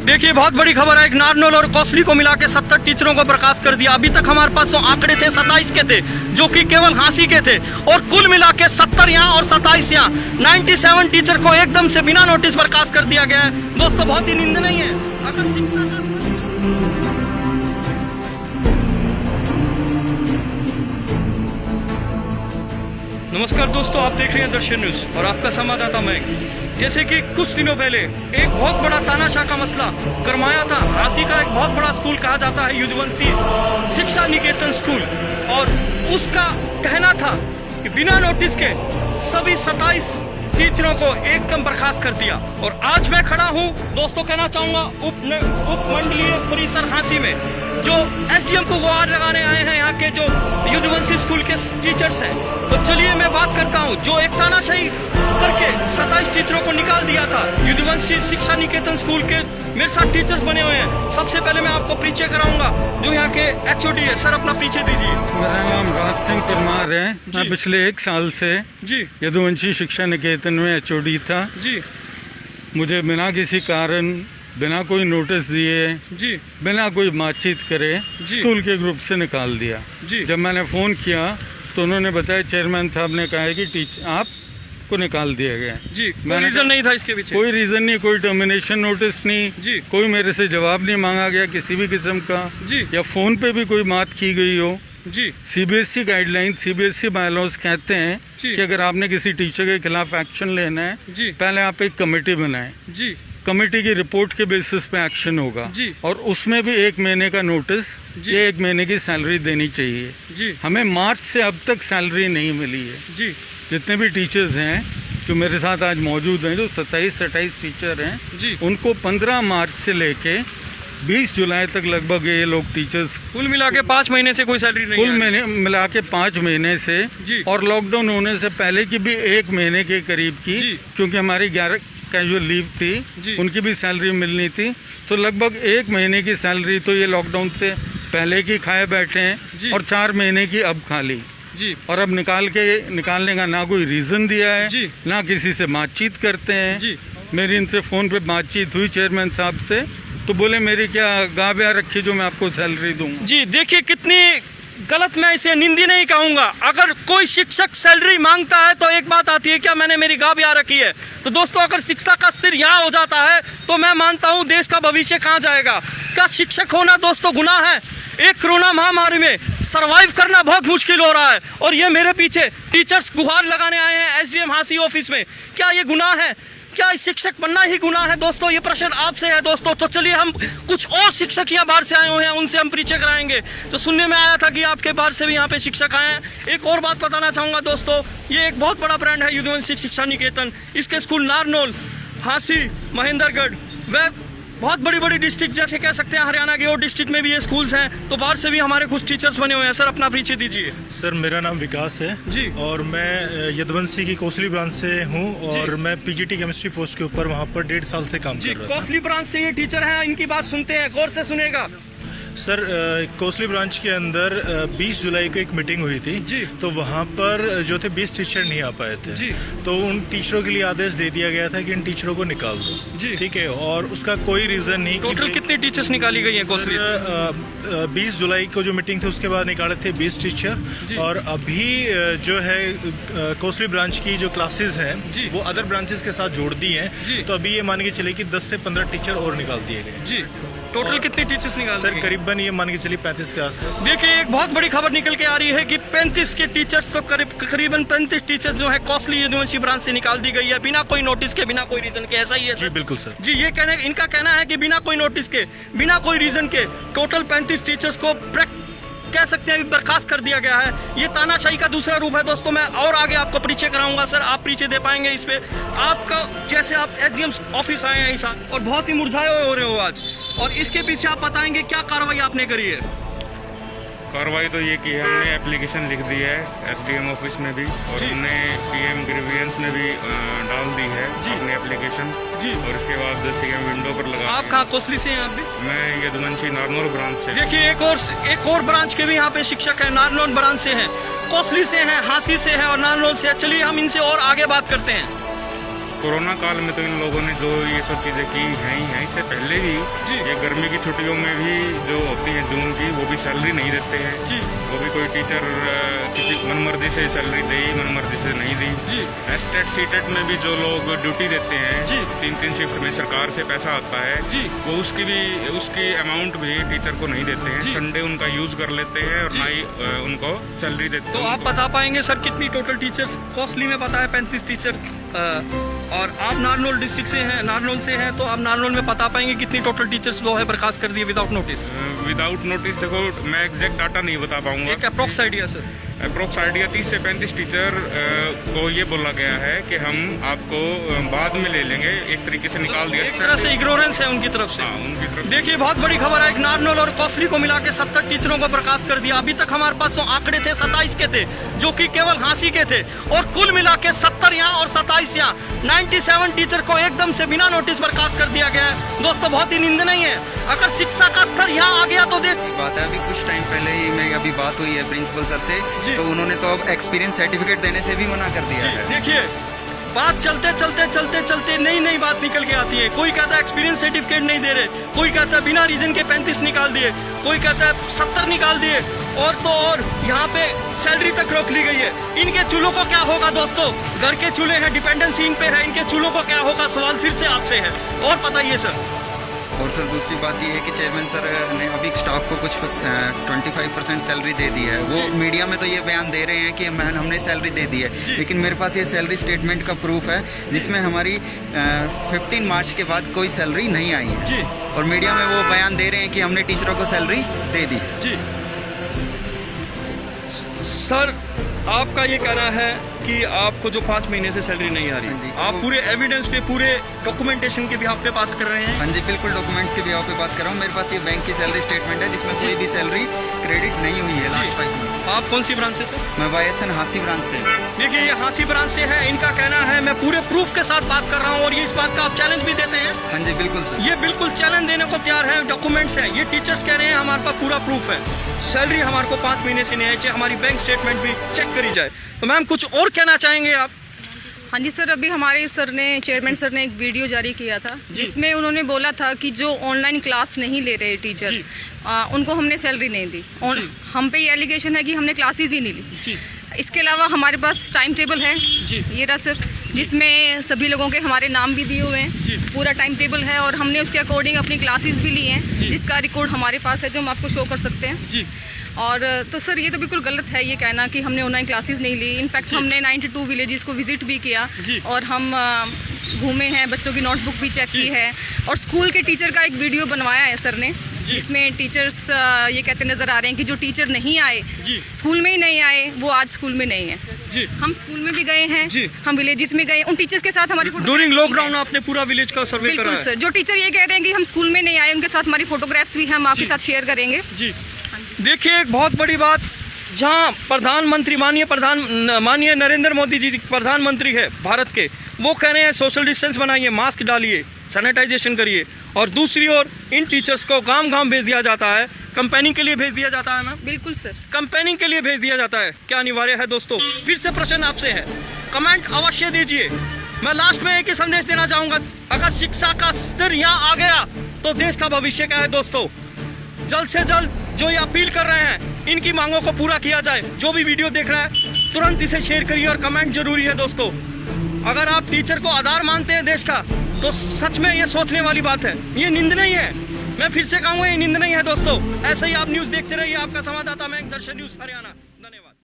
देखिए बहुत बड़ी खबर है, एक नारनौल और कौसली को मिला के 70 टीचरों को बर्खास्त कर दिया। अभी तक हमारे पास तो आंकड़े थे 27 के थे, जो कि केवल हाँसी के थे, और कुल मिला के 70 यहाँ और 27 यहाँ, 97 टीचर को एकदम से बिना नोटिस बर्खास्त कर दिया गया है। दोस्तों बहुत ही निंदनीय है। अगर शिक्षा नमस्कार दोस्तों, आप देख रहे हैं दर्शन न्यूज और आपका संवाददाता मैं। जैसे कि कुछ दिनों पहले एक बहुत बड़ा तानाशाह का मसला गरमाया था। हाँसी का एक बहुत बड़ा स्कूल कहा जाता है युद्धवंशी शिक्षा निकेतन स्कूल, और उसका कहना था कि बिना नोटिस के सभी 27 टीचरों को एकदम बर्खास्त कर दिया। और आज मैं खड़ा हूं दोस्तों, कहना चाहूंगा उप मंडलीय परिसर हाँसी में, जो एसडीएम को गुहार लगाने आए हैं यहाँ के जो युद्धवंशी स्कूल के टीचर्स हैं। तो चलिए मैं बात करता हूँ, जो एक तानाशाही करके 27 टीचरों को निकाल दिया था युद्धवंशी शिक्षा निकेतन स्कूल के, मेरे साथ टीचर्स बने हुए हैं। सबसे पहले मैं आपको परिचय कराऊंगा जो यहाँ के एचओडी है। सर अपना परिचय दीजिए। मेरा नाम राज सिंह परमार है। मैं पिछले 1 साल से जी यदुवंशी शिक्षा निकेतन में एचओडी था जी। मुझे बिना किसी कारण, बिना कोई नोटिस दिए जी, बिना कोई बातचीत करे स्कूल के ग्रुप से निकाल दिया जी। जब मैंने फ़ोन किया तो उन्होंने बताया, चेयरमैन साहब ने कहा है कि आप को निकाल दिया गया जी। कोई रीजन नहीं था इसके पीछे? कोई रीजन नहीं, कोई टर्मिनेशन नोटिस नहीं जी। कोई मेरे से जवाब नहीं मांगा गया किसी भी किस्म का जी, या फोन पे भी कोई बात की गई हो जी। सीबीएसई गाइडलाइन, सीबीएसई बायलॉज कहते हैं कि अगर आपने किसी टीचर के खिलाफ एक्शन लेना है जी, पहले आप एक कमेटी बनाएं जी। कमेटी की रिपोर्ट के बेसिस पे एक्शन होगा जी। और उसमें भी 1 महीने का नोटिस, ये 1 महीने की सैलरी देनी चाहिए जी। हमें मार्च से अब तक सैलरी नहीं मिली है जी। जितने भी टीचर्स हैं जो मेरे साथ आज मौजूद हैं, जो 27-28 टीचर हैं जी, उनको 15 मार्च से लेके 20 जुलाई तक लगभग ये लोग टीचर्स, कुल मिला के 5 महीने से कोई सैलरी नहीं, कुल महीने मिला के 5 महीने से जी। और लॉकडाउन होने से पहले की भी 1 महीने के करीब की, क्योंकि हमारी 11 कैजुअल लीव थी, उनकी भी सैलरी मिलनी थी। तो लगभग 1 महीने की सैलरी तो ये लॉकडाउन से पहले की खाए बैठे हैं और 4 महीने की अब खा ली जी। और अब निकालने का ना कोई रीज़न दिया है जी। ना किसी से बातचीत करते हैं जी। मेरी इनसे फ़ोन पे बातचीत हुई चेयरमैन साहब से, तो बोले मेरी क्या गाह ब्याह रखी जो मैं आपको सैलरी दूंगा। जी देखिए कितनी गलत, मैं इसे निंदी नहीं कहूँगा। अगर कोई शिक्षक सैलरी मांगता है तो एक बात आती है, क्या मैंने मेरी गाह ब्याह रखी है? तो दोस्तों अगर शिक्षा का स्तर यहाँ हो जाता है तो मैं मानता हूँ देश का भविष्य कहाँ जाएगा। क्या शिक्षक होना दोस्तों गुनाह है? एक कोरोना महामारी में सरवाइव करना बहुत मुश्किल हो रहा है और ये मेरे पीछे टीचर्स गुहार लगाने आए हैं एसडीएम हाँसी ऑफिस में। क्या ये गुनाह है? क्या शिक्षक बनना ही गुनाह है? दोस्तों ये प्रश्न आपसे है दोस्तों। तो चलिए हम कुछ और शिक्षक यहाँ बाहर से आए हुए हैं, उनसे हम परिचय कराएंगे। तो सुनने में आया था कि आपके बाहर से भी यहाँ पे शिक्षक आए हैं। एक और बात बताना चाहूँगा दोस्तों, ये एक बहुत बड़ा ब्रांड है युद्धवंशी शिक्षा निकेतन। इसके स्कूल नारनौल, हाँसी, महेंद्रगढ़ व बहुत बड़ी बड़ी डिस्ट्रिक्ट जैसे कह सकते हैं हरियाणा के और डिस्ट्रिक्ट में भी ये स्कूल्स हैं। तो बाहर से भी हमारे कुछ टीचर्स बने हुए हैं। सर अपना परिचय दीजिए। सर मेरा नाम विकास है जी, और मैं यदुवंशी की कौसली ब्रांच से हूँ और मैं पीजीटी केमिस्ट्री पोस्ट के ऊपर वहाँ पर 1.5 साल से काम कर रहा हूँ। कौसली ब्रांच से ये टीचर हैं, इनकी बात सुनते हैं, गौर से सुनेगा। सर कौसली ब्रांच के अंदर 20 जुलाई को एक मीटिंग हुई थी जी। तो वहाँ पर जो थे 20 टीचर नहीं आ पाए थे जी। तो उन टीचरों के लिए आदेश दे दिया गया था कि इन टीचरों को निकाल दो जी। ठीक है, और उसका कोई रीज़न नहीं। टोटल कितनी टीचर्स निकाली गई हैं कौसली? 20 जुलाई को जो मीटिंग थी उसके बाद निकाले थे 20 टीचर, और अभी जो है कौसली ब्रांच की जो क्लासेस हैं वो अदर ब्रांचेस के साथ जोड़ दी हैं। तो अभी ये मान के चले कि 10 से 15 टीचर और निकाल दिए गए जी। टोटल कितनी टीचर्स निकाल? सर करीबन ये मान के चलिए 35 के आसपास। देखिए एक बहुत बड़ी खबर निकल के आ रही है कि 35 के टीचर्स, तो करीबन 35 टीचर्स जो है कौसली युद्धवंशी ब्रांच से निकाल दी गई है बिना कोई नोटिस के, बिना कोई रीजन के। ऐसा ही है जी बिल्कुल सर जी। ये इनका कहना है कि बिना कोई नोटिस के, बिना कोई रीजन के टोटल 35 टीचर्स को कह सकते हैं बर्खास्त कर दिया गया है। ये तानाशाही का दूसरा रूप है दोस्तों। मैं और आगे आपको परिचय कराऊंगा। सर आप परिचय दे पाएंगे इस पे? आपका जैसे आप एसडीएम ऑफिस आए हैं ऐसा और बहुत ही मुरझाए हो रहे हो आज, और इसके पीछे आप बताएंगे क्या कार्रवाई आपने करी है? कार्रवाई तो ये की है, हमने एप्लीकेशन लिख दी है एसडीएम ऑफिस में भी और हमने पीएम ग्रीवियंस में भी डाल दी है अपनी एप्लीकेशन जी। और इसके बाद सीएम विंडो पर लगा। आप कहाँ कोसली से हैं आप भी? मैं यदुवंशी नारनौल ब्रांच से। देखिए एक और ब्रांच के भी यहाँ पे शिक्षक हैं, नारनौल ब्रांच से हैं, कोसली से हैं, हांसी से हैं और नारनौल से। चलिए हम इनसे और आगे बात करते हैं। कोरोना काल में तो इन लोगों ने जो ये सब चीज़ें की हैं ही हैं, इससे पहले भी ये गर्मी की छुट्टियों में भी जो होती है जून की, वो भी सैलरी नहीं देते हैं जी। वो भी कोई टीचर किसी मनमर्जी से सैलरी दी, मनमर्जी से नहीं दी जी। एस्टेट सीटेट में भी जो लोग ड्यूटी देते हैं जी। 3-3 शिफ्ट में सरकार से पैसा आता है जी। वो उसकी अमाउंट भी टीचर को नहीं देते हैं। जी। संडे उनका यूज कर लेते हैं और जी। ना ही उनको सैलरी देते तो हैं। आप बता पाएंगे सर कितनी टोटल टीचर्स? कोसली में पता है 35 टीचर और आप नारनौल डिस्ट्रिक्ट से हैं, नारनौल से हैं, तो आप नारनौल में बता पाएंगे कितनी टोटल टीचर्स वो है बर्खास्त कर दिए विदाउट नोटिस? विदाउट नोटिस देखो मैं एग्जैक्ट डाटा नहीं बता पाऊंगा। एक approx idea sir. Approx idea 30 से 35 टीचर को ये बोला गया है कि हम आपको बाद में ले लेंगे, एक तरीके से निकाल दिया। एक तरह से इग्नोरेंस है उनकी तरफ से। हाँ, उनकी तरफ। देखिए बहुत बड़ी खबर है, एक नारनौल और कोसली को मिला के 70 टीचरों को बर्खास्त कर दिया। अभी तक हमारे पास तो आंकड़े थे 27 के थे जो कि केवल हांसी के थे और कुल मिला के 70 यहाँ और 27 यहाँ 97 टीचर को एकदम से बिना नोटिस बर्खास्त कर दिया गया है। दोस्तों बहुत ही निंदनीय है। अगर शिक्षा का स्तर यहाँ आ गया तो देश बात है। अभी कुछ टाइम पहले ही मेरी अभी बात हुई है प्रिंसिपल सर से, तो उन्होंने तो अब एक्सपीरियंस सर्टिफिकेट देने से भी मना कर दिया है। देखिए बात चलते नई बात निकल के आती है। कोई कहता है एक्सपीरियंस सर्टिफिकेट नहीं दे रहे, कोई कहता है बिना रीजन के 35 निकाल दिए, कोई कहता है 70 निकाल दिए और तो और यहाँ पे सैलरी तक रोक ली गई है। इनके चूल्हों को क्या होगा दोस्तों? घर के चूल्हे हैं, डिपेंडेंसी इन पे है, इनके चूल्हों को क्या होगा? सवाल फिर से आपसे है और बताइए सर। और सर दूसरी बात ये है कि चेयरमैन सर ने अभी स्टाफ को कुछ 25% सैलरी दे दी है। वो मीडिया में तो ये बयान दे रहे हैं कि मैन हमने सैलरी दे दी है, लेकिन मेरे पास ये सैलरी स्टेटमेंट का प्रूफ है जिसमें हमारी 15 मार्च के बाद कोई सैलरी नहीं आई है जी। और मीडिया में वो बयान दे रहे हैं कि हमने टीचरों को सैलरी दे दी। जी सर आपका ये कहना है कि आपको जो 5 महीने से सैलरी नहीं आ हाँ जी। रही, आप पूरे एविडेंस पे, पूरे डॉक्यूमेंटेशन के भी आप पे बात कर रहे हैं? हाँ जी बिल्कुल, डॉक्यूमेंट्स के भी आप पे बात कर रहा हूँ। मेरे पास ये बैंक की सैलरी स्टेटमेंट है जिसमें कोई भी सैलरी क्रेडिट नहीं हुई है लास्ट 5 मंथ्स। आप कौन सी ब्रांच से सर? मैं YSN हांसी ब्रांच से। देखिए ये हांसी ब्रांच से है, इनका कहना है, मैं पूरे प्रूफ के साथ बात कर रहा हूँ और ये इस बात का आप चैलेंज भी देते हैं? हाँ जी बिल्कुल सर। ये बिल्कुल चैलेंज देने को तैयार है, डॉक्यूमेंट्स है। ये टीचर्स कह रहे हैं हमारे पास पूरा प्रूफ है, सैलरी हमारे को 5 महीने से नहीं आई, हमारी बैंक स्टेटमेंट भी चेक करी जाए। तो मैम कुछ और कहना चाहेंगे आप? हाँ जी सर, अभी हमारे सर ने, चेयरमैन सर ने एक वीडियो जारी किया था जिसमें उन्होंने बोला था कि जो ऑनलाइन क्लास नहीं ले रहे टीचर उनको हमने सैलरी नहीं दी। हम पे ये एलिगेशन है कि हमने क्लासेस ही नहीं ली। इसके अलावा हमारे पास टाइम टेबल है, ये रहा सर, जिसमें सभी लोगों के हमारे नाम भी दिए हुए हैं, पूरा टाइम टेबल है और हमने उसके अकॉर्डिंग अपनी क्लासेस भी ली हैं जिसका रिकॉर्ड हमारे पास है जो हम आपको शो कर सकते हैं। और तो सर ये तो बिल्कुल गलत है ये कहना कि हमने ऑनलाइन क्लासेस नहीं ली। इनफैक्ट हमने 92 विलेजेस को विजिट भी किया और हम घूमे हैं, बच्चों की नोटबुक भी चेक की है और स्कूल के टीचर का एक वीडियो बनवाया है सर ने, जिसमें टीचर्स ये कहते नज़र आ रहे हैं कि जो टीचर नहीं आए, स्कूल में ही नहीं आए, वो आज स्कूल में नहीं है। हम स्कूल में भी गए हैं, हम विलेजेस में गए, उन टीचर्स के साथ हमारी ड्यूरिंग लॉकडाउन आपने पूरा विलेज का सर्वे करा है? बिल्कुल सर, जो टीचर ये कह रहे हैं कि हम स्कूल में नहीं आए, उनके साथ हमारी फोटोग्राफ्स भी हम आपके साथ शेयर करेंगे। देखिए एक बहुत बड़ी बात, जहां प्रधानमंत्री माननीय नरेंद्र मोदी जी प्रधानमंत्री है भारत के, वो कह रहे हैं सोशल डिस्टेंस बनाइए, मास्क डालिए, सैनिटाइजेशन करिए, और दूसरी ओर इन टीचर्स को गांव भेज दिया जाता है, कंपेनिंग के लिए भेज दिया जाता है ना? बिल्कुल सर, कंपेनिंग के लिए भेज दिया जाता है। क्या अनिवार्य है दोस्तों? फिर से प्रश्न आपसे है, कमेंट अवश्य दीजिए। मैं लास्ट में एक ही संदेश देना चाहूंगा, अगर शिक्षा का स्तर यहाँ आ गया तो देश का भविष्य क्या है दोस्तों? जल्द से जल्द जो ये अपील कर रहे हैं, इनकी मांगों को पूरा किया जाए। जो भी वीडियो देख रहा है तुरंत इसे शेयर करिए और कमेंट जरूरी है दोस्तों। अगर आप टीचर को आधार मानते हैं देश का, तो सच में ये सोचने वाली बात है, ये निंदनीय है। मैं फिर से कहूँगा ये निंदनीय है दोस्तों। ऐसे ही आप न्यूज़ देखते रहिए, आपका संवाददाता मैं दर्शन न्यूज़ हरियाणा। धन्यवाद।